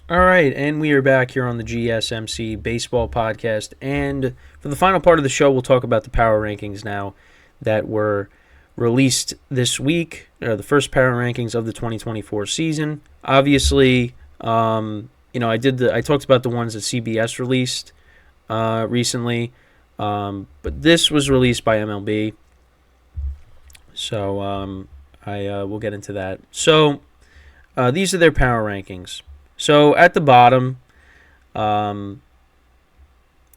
All right, and we are back here on the GSMC Baseball Podcast. And for the final part of the show, we'll talk about the power rankings now that were released this week, the first power rankings of the 2024 season. Obviously, I talked about the ones that CBS released recently, but this was released by MLB, so I will get into that. So these are their power rankings. So at the bottom, you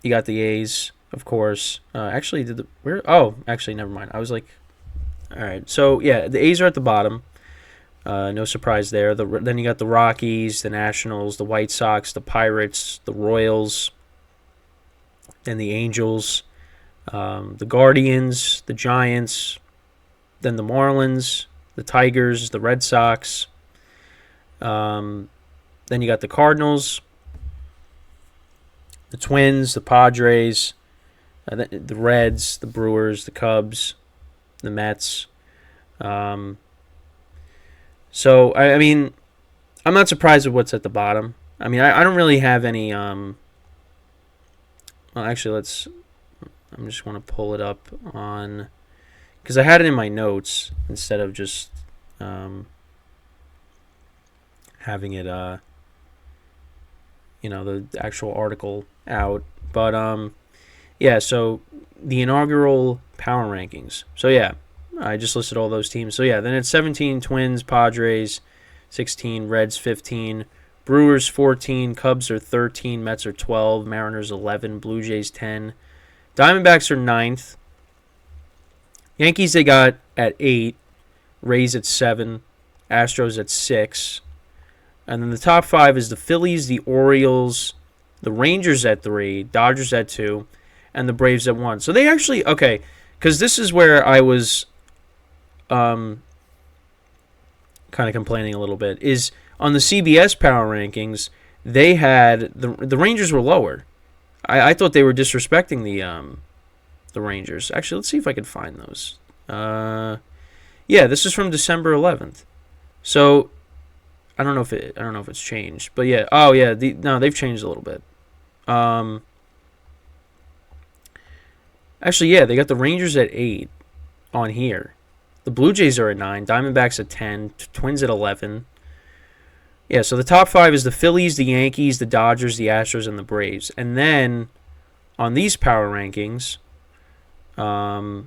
got the A's, of course. Actually, never mind. I was like, all right. So yeah, the A's are at the bottom. No surprise there. Then you got the Rockies, the Nationals, the White Sox, the Pirates, the Royals, then the Angels, the Guardians, the Giants, then the Marlins, the Tigers, the Red Sox. Then you got the Cardinals, the Twins, the Padres, the Reds, the Brewers, the Cubs, the Mets. So, I mean, I'm not surprised with what's at the bottom. I mean, I don't really have any... well, actually, I'm just want to pull it up on... Because I had it in my notes instead of just having it... the actual article out. But, yeah, so the inaugural power rankings. So, yeah, I just listed all those teams. So, yeah, then it's 17 Twins, Padres, 16, Reds 15, Brewers 14, Cubs are 13, Mets are 12, Mariners 11, Blue Jays 10. Diamondbacks are 9th. Yankees they got at 8, Rays at 7, Astros at 6. And then the top 5 is the Phillies, the Orioles, the Rangers at 3, Dodgers at 2, and the Braves at 1. So they actually, okay, because this is where I was kind of complaining a little bit, is on the CBS power rankings, they had, the Rangers were lower. I thought they were disrespecting the Rangers. Actually, let's see if I can find those. Yeah, this is from December 11th. So... I don't know if it's changed, but yeah. Oh yeah, they've changed a little bit. Actually, yeah, they got the Rangers at 8 on here. The Blue Jays are at 9, Diamondbacks at 10, Twins at 11. Yeah, so the top 5 is the Phillies, the Yankees, the Dodgers, the Astros, and the Braves. And then on these power rankings, now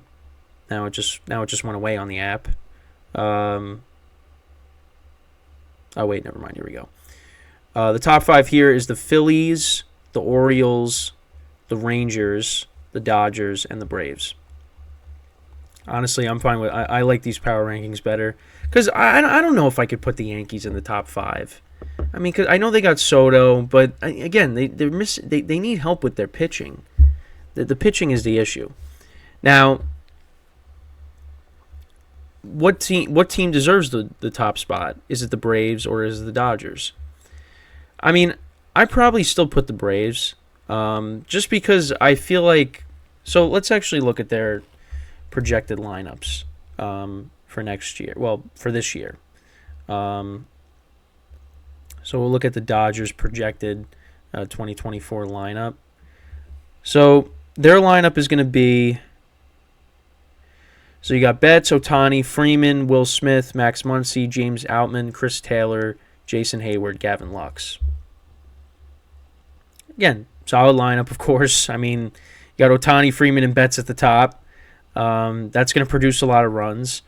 it just went away on the app. Oh, wait, never mind. Here we go. The top 5 here is the Phillies, the Orioles, the Rangers, the Dodgers, and the Braves. Honestly, I'm fine with I like these power rankings better. Because I don't know if I could put the Yankees in the top 5. I mean, cause I know they got Soto, but, again, they need help with their pitching. The pitching is the issue. Now... What team deserves the top spot? Is it the Braves or is it the Dodgers? I mean, I probably still put the Braves, just because I feel like... So let's actually look at their projected lineups for next year. Well, for this year. So we'll look at the Dodgers' projected 2024 lineup. So their lineup is going to be... So you got Betts, Ohtani, Freeman, Will Smith, Max Muncy, James Outman, Chris Taylor, Jason Hayward, Gavin Lux. Again, solid lineup, of course. I mean, you got Ohtani, Freeman, and Betts at the top. That's going to produce a lot of runs.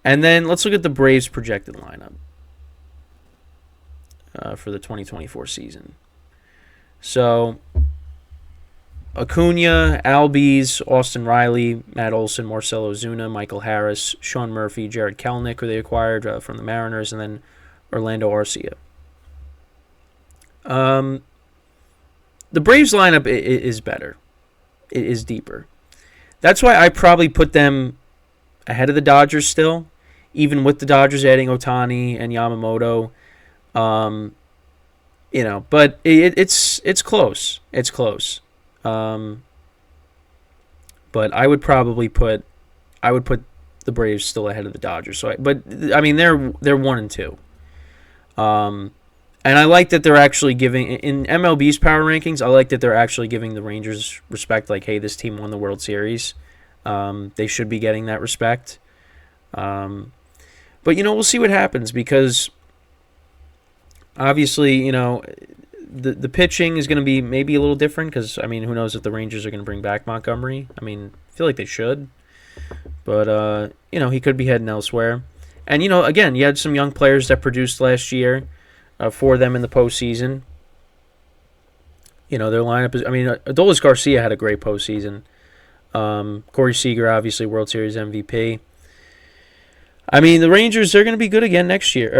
And then let's look at the Braves' projected lineup for the 2024 season. So... Acuna, Albies, Austin Riley, Matt Olson, Marcell Ozuna, Michael Harris, Sean Murphy, Jared Kelenic, who they acquired from the Mariners, and then Orlando Arcia. The Braves lineup is better. It is deeper. That's why I probably put them ahead of the Dodgers still, even with the Dodgers adding Ohtani and Yamamoto. But it's close. It's close. But I would probably put the Braves still ahead of the Dodgers. But I mean they're 1 and 2. And I like that they're actually giving in MLB's power rankings. I like that they're actually giving the Rangers respect. Like, hey, this team won the World Series. They should be getting that respect. But we'll see what happens because obviously the pitching is going to be maybe a little different because who knows if the Rangers are going to bring back Montgomery. I feel like they should, but he could be heading elsewhere. And again, you had some young players that produced last year. For them in the postseason. Their lineup is... Adolis Garcia had a great postseason. Corey Seager, obviously, World Series MVP. The Rangers, they're going to be good again next year.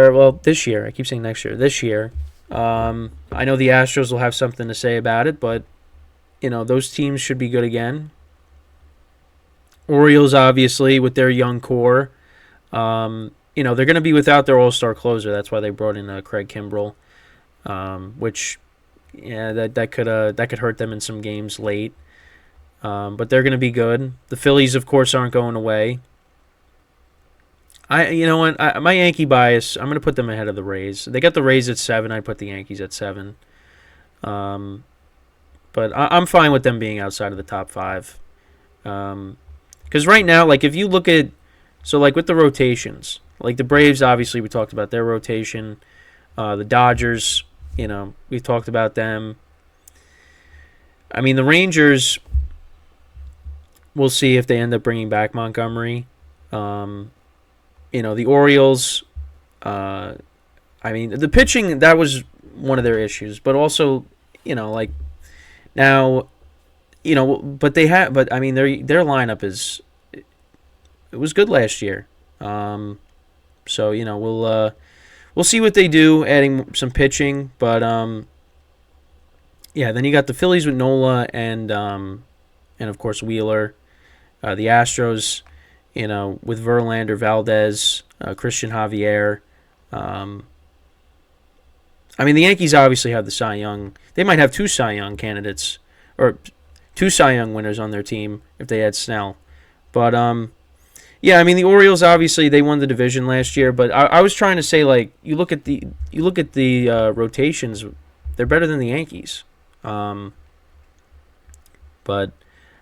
This year. I keep saying next year. This year. I know the Astros will have something to say about it, but, those teams should be good again. Orioles, obviously, with their young core. They're going to be without their all-star closer. That's why they brought in Craig Kimbrell, which, that could hurt them in some games late. But they're going to be good. The Phillies, of course, aren't going away. My Yankee bias, I'm going to put them ahead of the Rays. They got the Rays at 7. I put the Yankees at 7. But I'm fine with them being outside of the top 5. Because right now, like if you look at, with the rotations. Like the Braves, obviously, we talked about their rotation. The Dodgers, we've talked about them. The Rangers, we'll see if they end up bringing back Montgomery. The Orioles, the pitching, that was one of their issues. But also, now, but their lineup it was good last year. So we'll see what they do, adding some pitching. But then you got the Phillies with Nola and of course Wheeler, the Astros, with Verlander, Valdez, Christian Javier. The Yankees obviously have the Cy Young. They might have 2 Cy Young candidates or 2 Cy Young winners on their team if they had Snell. But the Orioles obviously they won the division last year, but I was trying to say you look at the rotations, they're better than the Yankees. But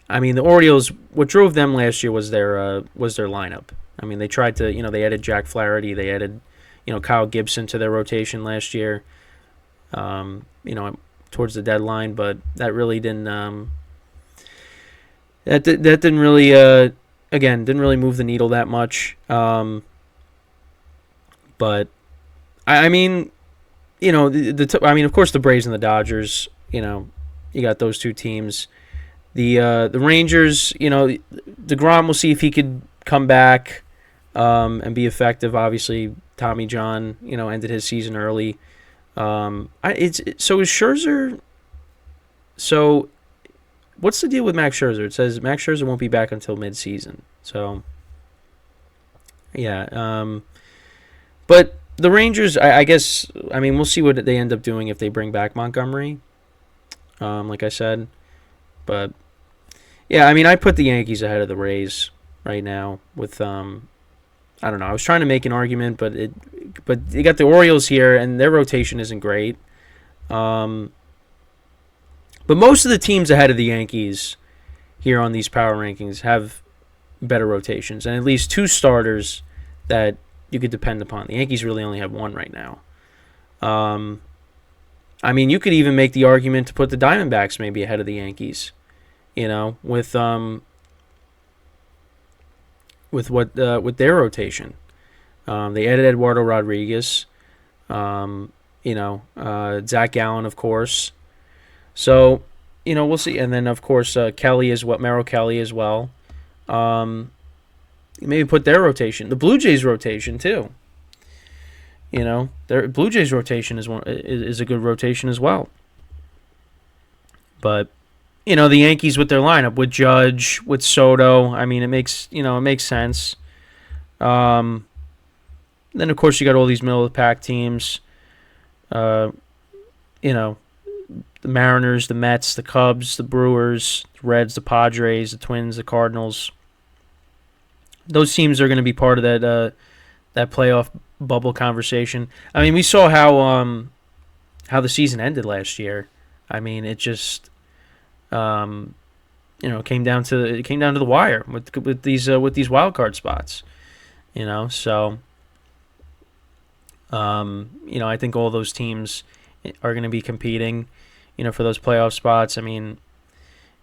the Orioles, what drove them last year was their lineup. They tried to they added Jack Flaherty, they added Kyle Gibson to their rotation last year. Towards the deadline, but that really didn't that didn't really didn't really move the needle that much. But of course the Braves and the Dodgers, you got those 2 teams. The Rangers, DeGrom, we'll see if he could come back and be effective. Obviously, Tommy John, ended his season early. So is Scherzer? So what's the deal with Max Scherzer? It says Max Scherzer won't be back until mid-season. So, yeah. But the Rangers, I guess, we'll see what they end up doing if they bring back Montgomery, like I said. But, yeah, I put the Yankees ahead of the Rays right now with, I don't know. I was trying to make an argument, but you got the Orioles here, and their rotation isn't great. But most of the teams ahead of the Yankees here on these power rankings have better rotations and at least 2 starters that you could depend upon. The Yankees really only have 1 right now. You could even make the argument to put the Diamondbacks maybe ahead of the Yankees, with their rotation. They added Eduardo Rodriguez, Zach Gallen, of course. So, we'll see. And then, of course, Merrill Kelly as well. Maybe put their rotation. The Blue Jays rotation, too. Their Blue Jays rotation is a good rotation as well. But, the Yankees with their lineup, with Judge, with Soto, it makes sense. Then, of course, you got all these middle-of-the-pack teams. The Mariners, the Mets, the Cubs, the Brewers, the Reds, the Padres, the Twins, the Cardinals. Those teams are going to be part of that playoff bubble conversation. We saw how how the season ended last year. I mean, it just came down to the wire with these wild card spots. So I think all those teams are going to be competing, for those playoff spots. I mean,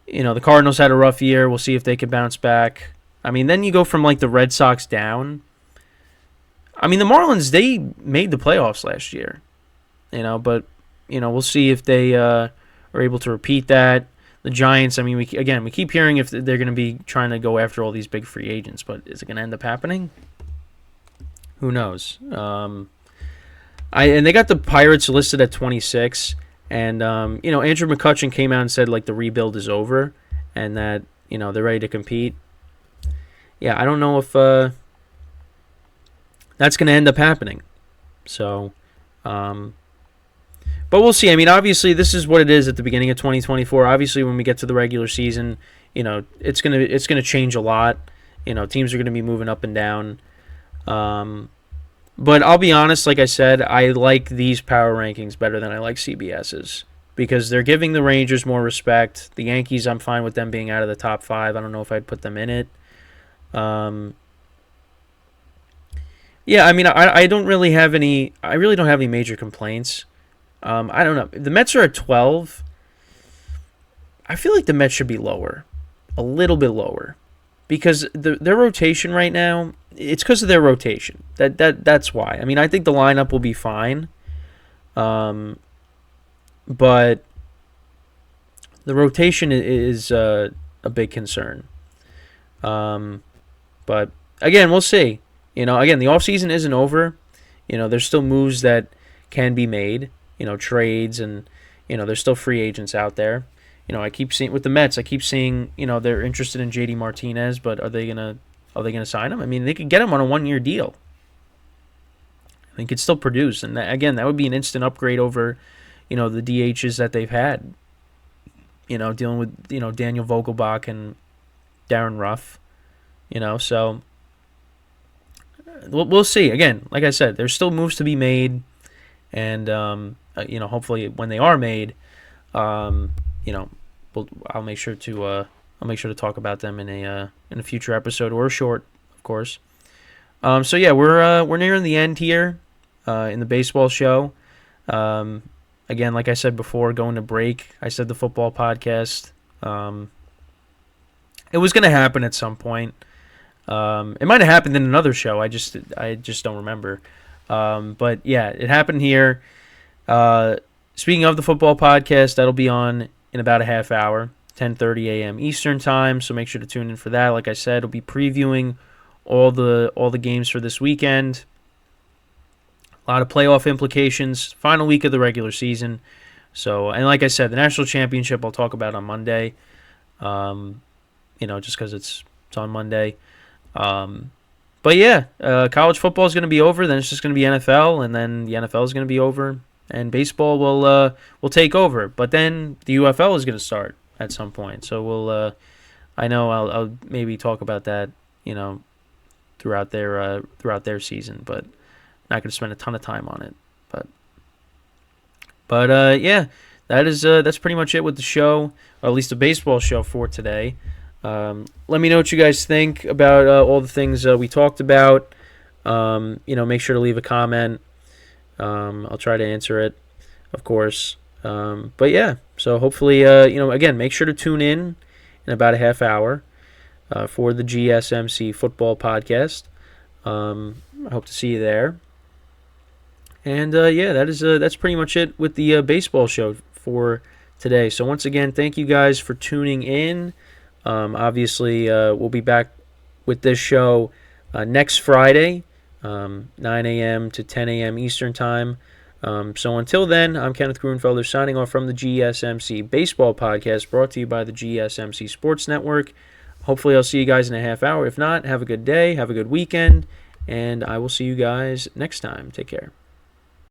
the Cardinals had a rough year. We'll see if they can bounce back. I mean, then you go from like the Red Sox down. I mean, the Marlins, they made the playoffs last year, but we'll see if they are able to repeat that. The Giants, I mean, we keep hearing if they're going to be trying to go after all these big free agents, but is it going to end up happening? Who knows? And they got the Pirates listed at 26, and Andrew McCutchen came out and said like the rebuild is over, and that they're ready to compete. Yeah, I don't know if that's going to end up happening. So, but we'll see. I mean, obviously, this is what it is at the beginning of 2024. Obviously, when we get to the regular season, it's gonna change a lot. Teams are gonna be moving up and down. But I'll be honest, like I said, I like these power rankings better than I like CBS's because they're giving the Rangers more respect. The Yankees, I'm fine with them being out of the top 5. I don't know if I'd put them in it. Yeah, I mean, I don't really have any. I really don't have any major complaints. I don't know. The Mets are at 12. I feel like the Mets should be lower, a little bit lower, because their rotation right now. It's because of their rotation. That's why. I mean, I think the lineup will be fine, but the rotation is a big concern. But again, we'll see. Again, the offseason isn't over. There's still moves that can be made. Trades, and there's still free agents out there. I keep seeing with the Mets. I keep seeing they're interested in JD Martinez, but are they gonna sign him? I mean, they could get him on a 1-year deal. He could still produce, and that would be an instant upgrade over the DHs that they've had. Dealing with Daniel Vogelbach and Darren Ruff. So we'll see. Again, like I said, there's still moves to be made. And hopefully, when they are made, I'll make sure to talk about them in a future episode or a short, of course. So yeah, we're nearing the end here in the baseball show. Again, like I said before, going to break. I said the football podcast. It was going to happen at some point. It might have happened in another show. I just don't remember. But yeah, it happened here. Speaking of the football podcast, that'll be on in about a half hour, 10:30 a.m. Eastern time. So make sure to tune in for that. Like I said, it'll be previewing all the games for this weekend. A lot of playoff implications. Final week of the regular season. So, and like I said, the national championship I'll talk about on Monday. Just because it's on Monday. But yeah, college football is going to be over. Then it's just going to be NFL, and then the NFL is going to be over, and baseball will take over. But then the UFL is going to start at some point. So I'll maybe talk about that, throughout their season, but not going to spend a ton of time on it. But yeah, that's pretty much it with the show, or at least the baseball show for today. Let me know what you guys think about all the things we talked about. Make sure to leave a comment. I'll try to answer it, of course. But yeah, so hopefully, again, make sure to tune in about a half hour for the GSMC football podcast. I hope to see you there. And yeah, that's pretty much it with the baseball show for today. So once again, thank you guys for tuning in. Obviously, we'll be back with this show next Friday, 9 a.m. to 10 a.m. Eastern Time. So until then, I'm Kenneth Grunfelder signing off from the GSMC Baseball Podcast, brought to you by the GSMC Sports Network. Hopefully I'll see you guys in a half hour. If not, have a good day, have a good weekend, and I will see you guys next time. Take care.